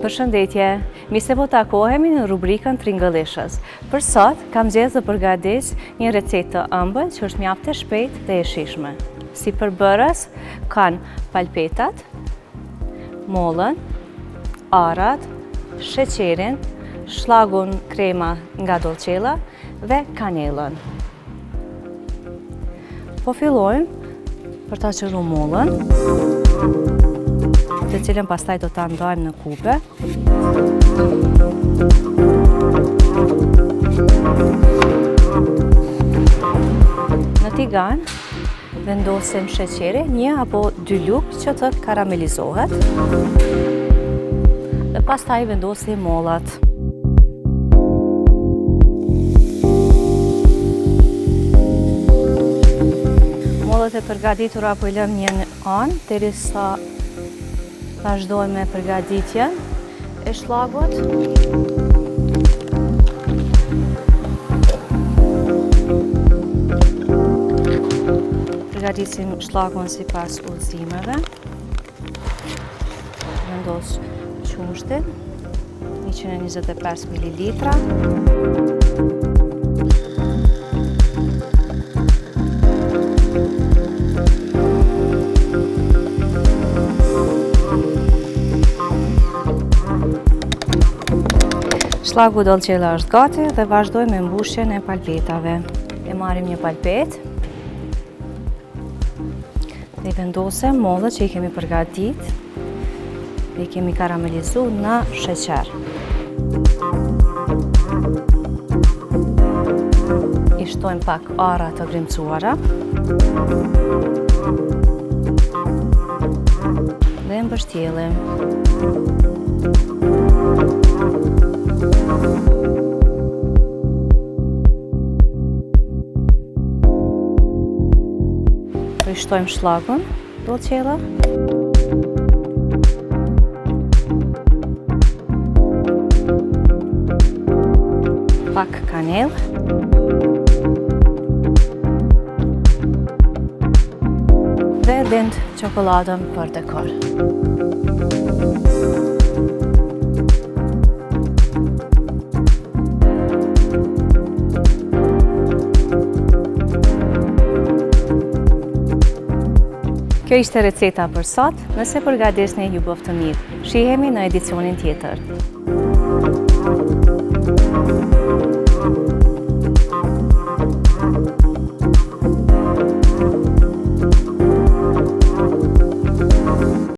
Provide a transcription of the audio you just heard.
Përshëndetje, mi se po takohemi në rubrikën Tringëllishës. Për sot, kam zgjedhur të përgatis një recetë të ëmbël që është mjaft e shpejtë dhe e shijshme. Si përbërës, kanë palpetat, mollën, arrat, sheqerin, shlagun krema nga Dolcella dhe kanelën. Po fillojmë për ta qelluar mollën, të cilën pastaj do ta ndajmë në kube. Në tigan vendosim sheqerin, 1 apo 2 lugë që të karamelizohet. Dhe pastaj vendosim mollat. Mollat e përgatitura po i lëm një anë derisa vazhdojmë me përgatitjen e shlagut. Përgatisim shlagun sipas udhëzimeve. Vendos qumshtin, 125 ml. Shlagu Dolcella është gati dhe vazhdojmë me mbushjen e palpetave. E marrim një palpet dhe vendosem mollat që i kemi përgatit dhe i kemi karamelizuar në sheqer. I shtojmë pak arra të grimcuara dhe mbështjellim. Shtojmë shlagun Dolcella. Pak kanelë. Dhe dend çokoladën për dekor. Kjo ishte receta për sot, nëse përgatitni ju bëftë të mirë. Shihemi në edicionin tjetër.